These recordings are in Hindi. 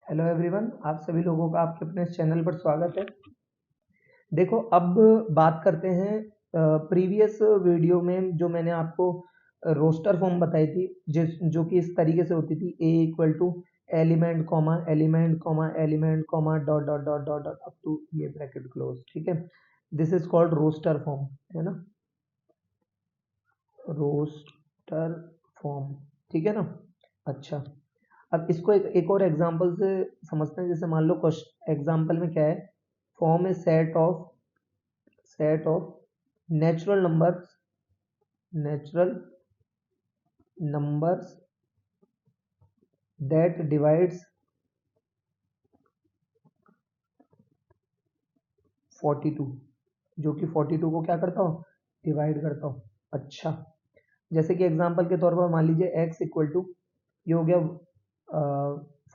हेलो एवरीवन, आप सभी लोगों का आपके अपने इस चैनल पर स्वागत है। देखो, अब बात करते हैं प्रीवियस वीडियो में जो मैंने आपको रोस्टर फॉर्म बताई थी, जो कि इस तरीके से होती थी: A equal to element comma element comma element comma dot dot dot dot dot up to ये ब्रैकेट क्लोज। ठीक है, this is called roster form, है ना, रोस्टर फॉर्म। ठीक है ना। अच्छा, अब इसको एक और एग्जांपल से समझते हैं। जैसे मान लो क्वेश्चन एग्जांपल में क्या है, form A set of natural numbers that divides 42, जो कि 42 को क्या करता हो, डिवाइड करता हो। अच्छा, जैसे कि एग्जांपल के तौर पर मान लीजिए x इक्वल टू, ये हो गया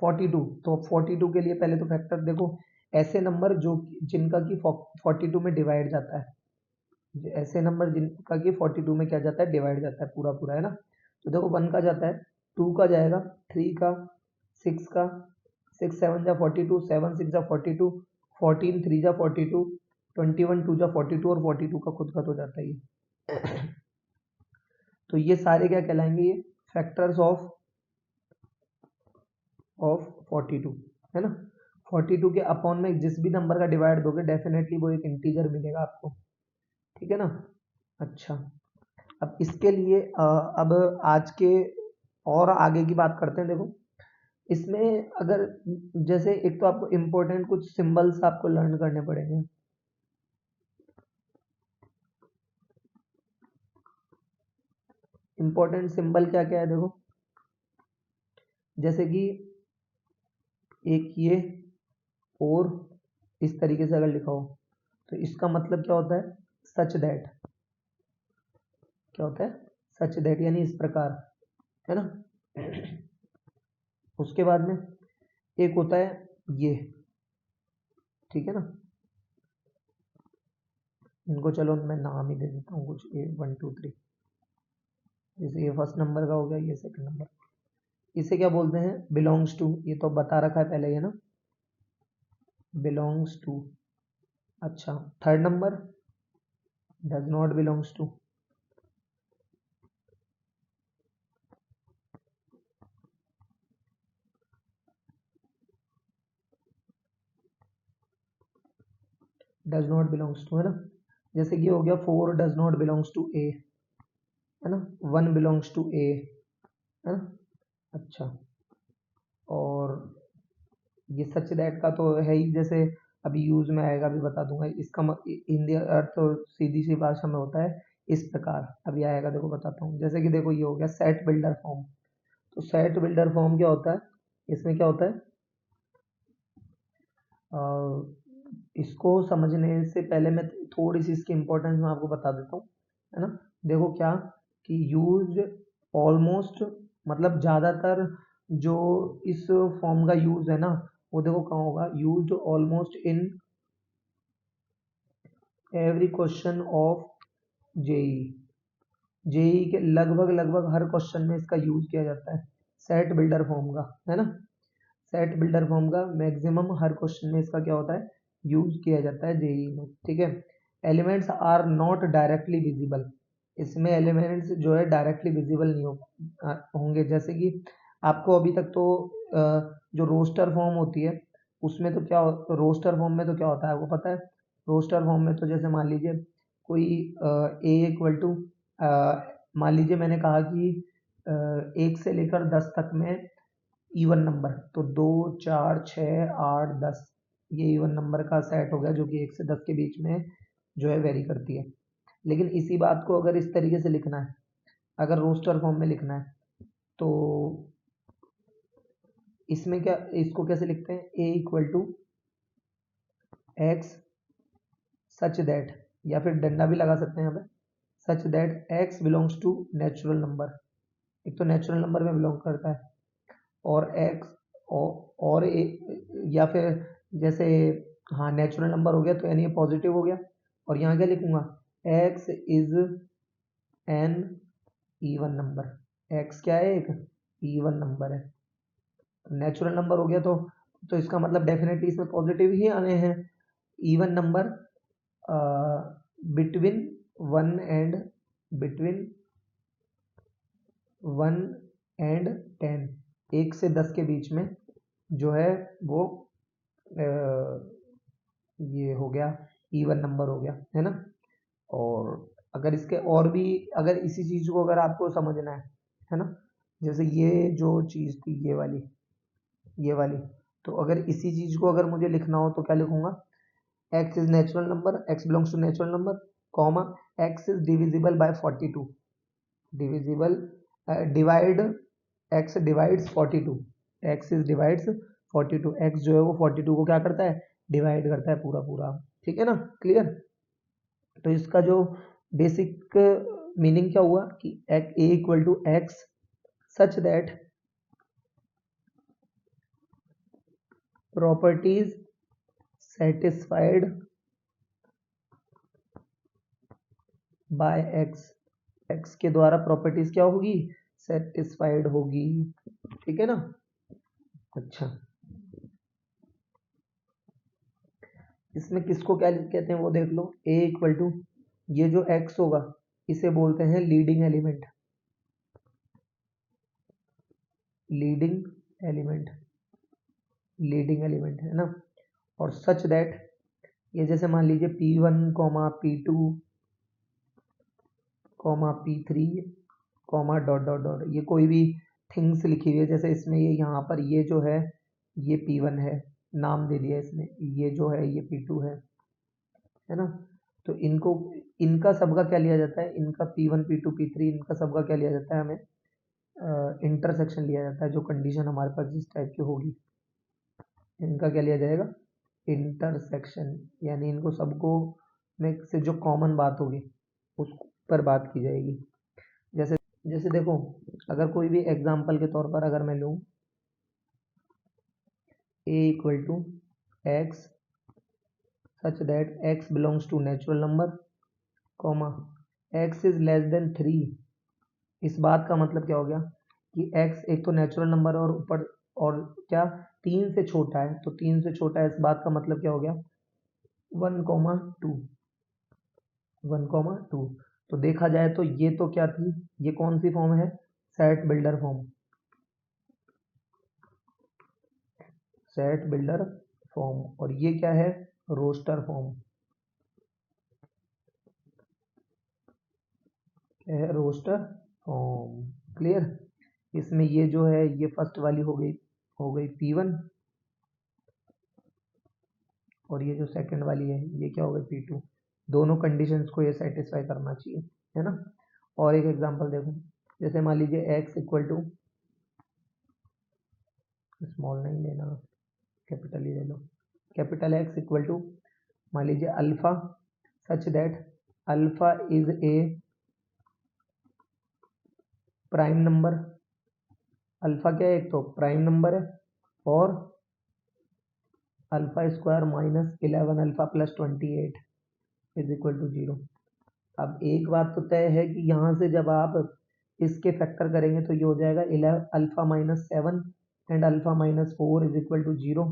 42। तो 42 के लिए पहले तो फैक्टर देखो, ऐसे नंबर जो जिनका कि 42 में डिवाइड जाता है, ऐसे नंबर जिनका कि 42 में क्या जाता है, डिवाइड जाता है पूरा पूरा, है ना। तो देखो 1 का जाता है, 2 का जाएगा, 3 का, 6 का, 6 7 जा 42, 7 6 जा 42, 14 3 जा 42, 21 2 जा 42 और 42 का खुद का तो जाता ही है। तो ये सारे क्या कहलाएंगे, ये फैक्टर्स ऑफ 42, है ना। 42 के अपॉन में जिस भी नंबर का डिवाइड दोगे डेफिनेटली वो एक इंटीजर मिलेगा आपको। ठीक है ना। अच्छा, अब इसके लिए अब आज के और आगे की बात करते हैं। देखो, इसमें अगर जैसे एक तो आपको इम्पोर्टेंट कुछ सिंबल्स आपको लर्न करने पड़ेंगे। इम्पोर्टेंट सिंबल क्या क्या है, देखो, जैसे कि एक ये और इस तरीके से अगर लिखा हो तो इसका मतलब क्या होता है, सच दैट। क्या होता है, सच दैट, यानी इस प्रकार, है ना। उसके बाद में एक होता है ये, ठीक है ना। इनको चलो मैं नाम ही दे देता हूँ कुछ, ए 1 2 3। जैसे ये फर्स्ट नंबर का हो गया, ये सेकंड नंबर। इसे क्या बोलते हैं, बिलोंग्स टू। ये तो बता रखा है पहले, ये ना, बिलोंग्स टू। अच्छा, third number does not belongs to. Does not belongs to, है ना। जैसे कि हो गया 4 does not belongs to A, है ना। 1 बिलोंग्स टू ए, है ना। अच्छा, और ये सच दैट का तो है ही, जैसे अभी यूज में आएगा, अभी बता दूंगा इसका हिंदी अर्थ तो सीधी सी भाषा में होता है इस प्रकार। अभी आएगा, देखो बताता हूँ। जैसे कि देखो ये हो गया सेट बिल्डर फॉर्म। तो सेट बिल्डर फॉर्म क्या होता है, इसमें क्या होता है, इसको समझने से पहले मैं थोड़ी सी इसकी इंपॉर्टेंस मैं आपको बता देता हूँ, है ना। देखो क्या, कि यूज ऑलमोस्ट, मतलब ज़्यादातर जो इस फॉर्म का यूज है ना, वो देखो कहाँ होगा, use almost in every question of JEE. JEE के लगभग लगभग हर क्वेश्चन में इसका यूज किया जाता है, सेट बिल्डर फॉर्म का, है ना। सेट बिल्डर फॉर्म का मैक्सिमम हर क्वेश्चन में इसका क्या होता है, यूज किया जाता है जेई में। ठीक है। Elements are not directly visible. इसमें एलिमेंट्स जो है डायरेक्टली विजिबल नहीं होंगे। जैसे कि आपको अभी तक तो जो रोस्टर फॉर्म होती है उसमें तो क्या, रोस्टर फॉर्म में तो क्या होता है आपको पता है। रोस्टर फॉर्म में तो जैसे मान लीजिए कोई ए इक्वल टू, मान लीजिए मैंने कहा कि 1 से लेकर 10 तक में इवन नंबर, तो 2 4 6 8 10, ये इवन नंबर का सेट हो गया जो कि 1 से 10 के बीच में जो है वेरी करती है। लेकिन इसी बात को अगर इस तरीके से लिखना है, अगर रोस्टर फॉर्म में लिखना है, तो इसमें क्या, इसको कैसे लिखते हैं, A equal to x such that, या फिर डंडा भी लगा सकते हैं यहाँ पे, such that X belongs to natural number. एक तो नेचुरल नंबर में बिलोंग करता है, और एक्स, और या फिर जैसे, हाँ नेचुरल नंबर हो गया तो यानी ये पॉजिटिव हो गया। और यहाँ क्या लिखूंगा, x is an even number. X क्या है, एक इवन नंबर है। नेचुरल नंबर हो गया तो तो इसका मतलब डेफिनेटली इसमें पॉजिटिव ही आने हैं। इवन नंबर बिटवीन 1 एंड 10, 1 से 10 के बीच में जो है वो ये हो गया इवन नंबर हो गया, है ना। और अगर इसके और भी, अगर इसी चीज को अगर आपको समझना है ना, जैसे ये जो चीज थी ये वाली, तो अगर इसी चीज को अगर मुझे लिखना हो तो क्या लिखूंगा, x is natural number, x belongs to natural number, comma x is divisible by 42, divisible divide x divides 42, x is divides 42, x जो है वो 42 को क्या करता है, डिवाइड करता है पूरा पूरा, ठीक है ना, क्लियर। तो इसका जो बेसिक मीनिंग क्या हुआ कि a equal to x such that properties satisfied by x के द्वारा प्रॉपर्टीज क्या होगी, सेटिस्फाइड होगी, ठीक है ना। अच्छा, इसमें किसको क्या कहते हैं वो देख लो, a इक्वल टू ये जो x होगा इसे बोलते हैं लीडिंग एलिमेंट, लीडिंग एलिमेंट है ना। और सच दैट ये जैसे मान लीजिए P1, P2, P3, dot dot dot, ये कोई भी थिंग्स लिखी हुई है, जैसे इसमें ये यहाँ पर ये जो है ये P1 है, नाम दे दिया इसमें, ये जो है ये P2 है ना। तो इनको, इनका सबका क्या लिया जाता है, इनका P1, P2, P3, इनका सबका क्या लिया जाता है, हमें इंटरसेक्शन लिया जाता है, जो कंडीशन हमारे पास जिस टाइप की होगी इनका क्या लिया जाएगा, इंटरसेक्शन, यानी इनको सबको में से जो कॉमन बात होगी उस पर बात की जाएगी। जैसे जैसे देखो, अगर कोई भी एग्जांपल के तौर पर अगर मैं लूँ a equal to x such that x belongs to natural number, comma x is less than 3, इस बात का मतलब क्या हो गया कि x एक तो नेचुरल नंबर और ऊपर और क्या 3 से छोटा है, तो 3 से छोटा है, इस बात का मतलब क्या हो गया 1,2, 1,2। तो देखा जाए तो ये तो क्या थी, ये कौन सी फॉर्म है, set builder form, set builder form, और ये क्या है, रोस्टर फॉर्म, क्या है, रोस्टर फॉर्म, क्लियर। इसमें ये जो है ये फर्स्ट वाली हो गई P1, और ये जो सेकंड वाली है ये क्या हो गई P2, दोनों कंडीशंस को ये सेटिस्फाई करना चाहिए, है ना। और एक एग्जांपल देखो, जैसे मान लीजिए x इक्वल टू, स्मॉल नहीं लेना, कैपिटल ही ले लो, कैपिटल X इक्वल टू मान लीजिए alpha such that alpha is a prime number, alpha क्या है, एक तो प्राइम नंबर है, और alpha square minus 11 alpha plus 28 is equal to 0। अब एक बात तो तय है कि यहाँ से जब आप इसके फैक्टर करेंगे तो ये हो जाएगा 11 alpha minus 7 and alpha minus 4 is equal to 0,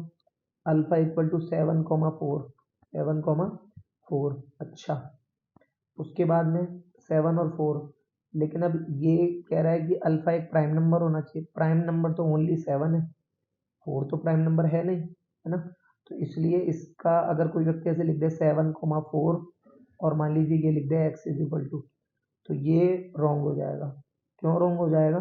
alpha equal to 7,4, 7,4। अच्छा, उसके बाद में 7 और 4, लेकिन अब ये कह रहा है कि अल्फा एक प्राइम नंबर होना चाहिए, प्राइम नंबर तो ओनली 7 है, 4 तो प्राइम नंबर है नहीं, है ना। तो इसलिए इसका अगर कोई व्यक्ति ऐसे लिख दे 7,4 और मान लीजिए ये लिख दे x इज इक्वल टू, तो ये रॉन्ग हो जाएगा। क्यों रॉन्ग हो जाएगा,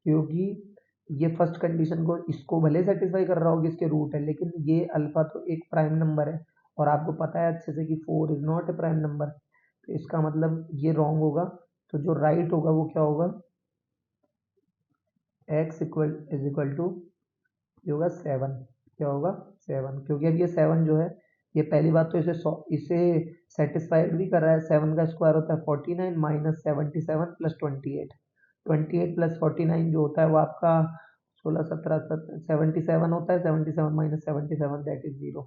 क्योंकि ये फर्स्ट कंडीशन को इसको भले सेटिस्फाई कर रहा होगा, इसके रूट है, लेकिन ये अल्फा तो एक प्राइम नंबर है और आपको पता है अच्छे से कि 4 is not a prime number, तो इसका मतलब ये रॉन्ग होगा। तो जो राइट होगा वो क्या होगा, x इज इक्वल टू ये होगा 7, क्या होगा 7, क्योंकि अब ये 7 जो है ये पहली बात तो इसे सेटिस्फाइड भी कर रहा है, 7 का स्क्वायर होता है 49 माइनस 77 प्लस 28, 28 प्लस 49 जो होता है वो आपका 16 17 77 होता है, 77 माइनस 77 दैट इज 0,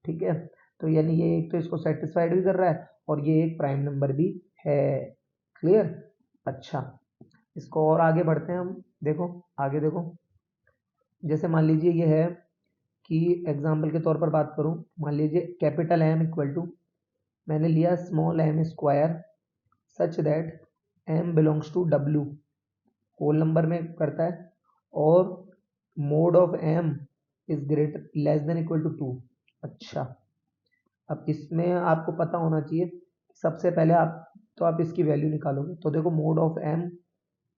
ठीक है। तो यानी ये एक तो इसको सेटिस्फाइड भी कर रहा है और ये एक प्राइम नंबर भी है, क्लियर। अच्छा, इसको और आगे बढ़ते हैं हम, देखो आगे देखो, जैसे मान लीजिए ये है कि एग्जाम्पल के तौर पर बात करूं, मान लीजिए कैपिटल M इक्वल टू मैंने लिया small m square such that m belongs to W, whole number में करता है, और mod of m is greater less than equal to 2। अच्छा, अब इसमें आपको पता होना चाहिए, सबसे पहले आप इसकी वैल्यू निकालोगे, तो देखो mod of m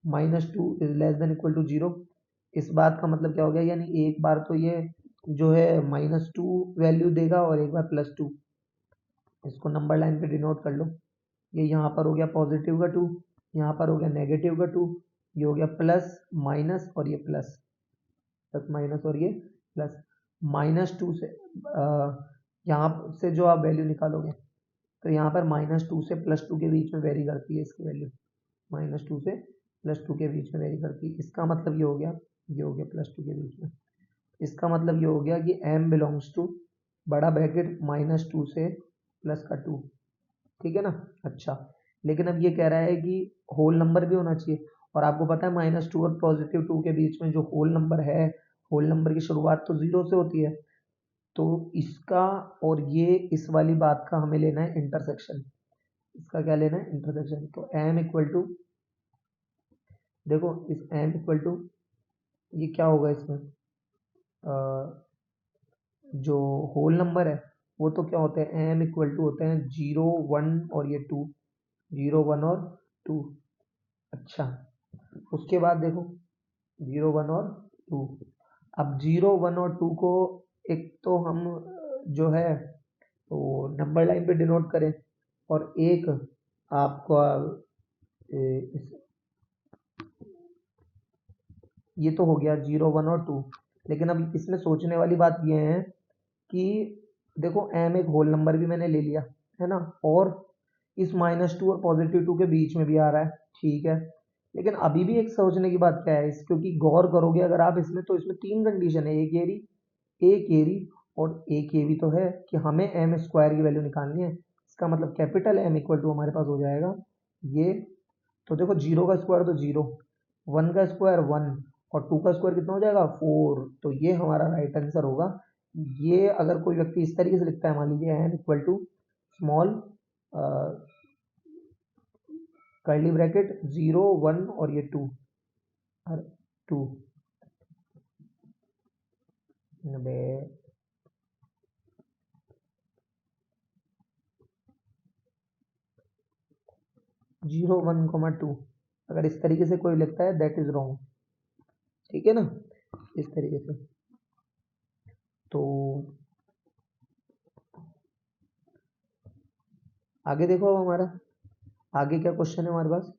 -2 is less than equal to 0। इस बात का मतलब क्या हो गया, यानी एक बार तो ये जो है -2 वैल्यू देगा और एक बार +2। इसको नंबर लाइन पे डिनोट कर लो, ये यहाँ पर हो गया पॉजिटिव का 2, यहाँ पर हो गया नेगेटिव का 2, ये हो गया प्लस माइनस और ये प्लस, प्लस माइनस और ये प्लस। -2 से यहाँ से जो आप वैल्यू निकालोगे, तो यहाँ पर -2 से +2 के बीच में वेरी करती है इसकी वैल्यू, -2 से +2 के बीच में वेरी करती है। इसका मतलब ये हो गया, ये हो गया +2 के बीच में। इसका मतलब ये हो गया कि m बिलोंग्स टू बड़ा ब्रैकेट -2 से +2, ठीक है ना। अच्छा, लेकिन अब ये कह रहा है कि होल नंबर भी होना चाहिए, और आपको पता है -2 और +2 के बीच में जो होल नंबर है, होल नंबर की शुरुआत तो 0 से होती है। तो इसका और ये इस वाली बात का हमें लेना है इंटरसेक्शन। इसका क्या लेना है, इंटरसेक्शन। तो m इक्वल टू, देखो इस m इक्वल टू ये क्या होगा इसमें, जो होल नंबर है वो तो क्या होते हैं, m इक्वल टू होते हैं 0 1 और ये 2, 0 1 और 2। अच्छा, उसके बाद देखो 0 1 और 2। अब 0 1 और 2 को एक तो हम जो है तो नंबर लाइन पे डिनोट करें, और एक आपका ये तो हो गया 0 1 और 2। लेकिन अब इसमें सोचने वाली बात ये है कि देखो m एक होल नंबर भी मैंने ले लिया है ना, और इस -2 और +2 के बीच में भी आ रहा है, ठीक है। लेकिन अभी भी एक सोचने की बात क्या है क्योंकि गौर करोगे अगर आप इसमें, तो इसमें 3 कंडीशन है, एक एरी और एक ये भी तो है कि हमें m स्क्वायर की वैल्यू निकालनी है। इसका मतलब कैपिटल M इक्वल टू हमारे पास हो जाएगा ये, तो देखो 0 का स्क्वायर तो 0, 1 का स्क्वायर 1 और 2 का स्क्वायर कितना हो जाएगा 4। तो ये हमारा राइट आंसर होगा। ये अगर कोई व्यक्ति इस तरीके से लिखता है, मान लीजिए m equal to small curly bracket 0 1 और ये 2 और 2 0 1 2, अगर इस तरीके से कोई लिखता है दैट इज रॉन्ग, ठीक है ना, इस तरीके से। तो आगे देखो, अब हमारा आगे क्या क्वेश्चन है हमारे पास।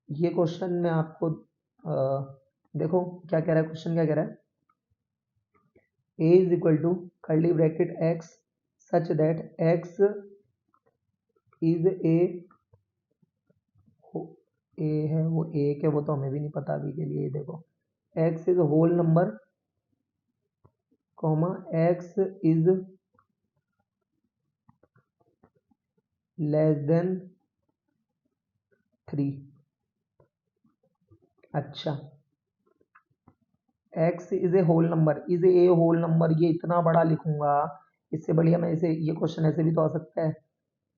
ये क्वेश्चन में आपको देखो क्या कह रहा है, क्वेश्चन क्या कह रहा है, a is equal to curly bracket x such that x is a है, वो एक है, वो तो हमें भी नहीं पता अभी के लिए। देखो x is whole number comma x is less than 3। अच्छा, x is a whole number, is a whole number, ये इतना बड़ा लिखूंगा, इससे बढ़िया मैं इसे, ये क्वेश्चन ऐसे भी तो आ सकता है,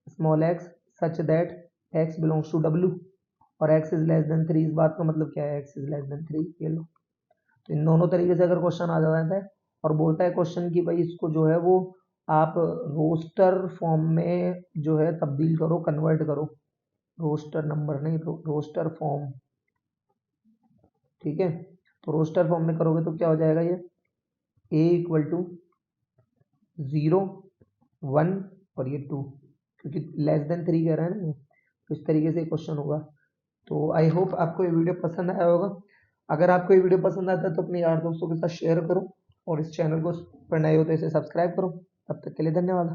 small x such that x belongs to W और x इज लेस देन 3। इस बात का मतलब क्या है, x इज लेस देन 3, ये लो। तो इन दोनों तरीके से अगर क्वेश्चन आ जाता है और बोलता है क्वेश्चन कि भाई इसको जो है वो आप रोस्टर फॉर्म में जो है तब्दील करो, कन्वर्ट करो, रोस्टर नंबर नहीं, रोस्टर फॉर्म, ठीक है। तो रोस्टर फॉर्म में करोगे तो क्या हो जाएगा, ये a इक्वल टू 0 1 और ये 2, क्योंकि लेस देन 3 कह रहा है ना, तो इस तरीके से क्वेश्चन होगा। तो आई होप आपको ये वीडियो पसंद आया होगा। अगर आपको ये वीडियो पसंद आता है तो अपने यार दोस्तों के साथ शेयर करो, और इस चैनल को पर नए हो तो इसे सब्सक्राइब करो। तब तक के लिए धन्यवाद।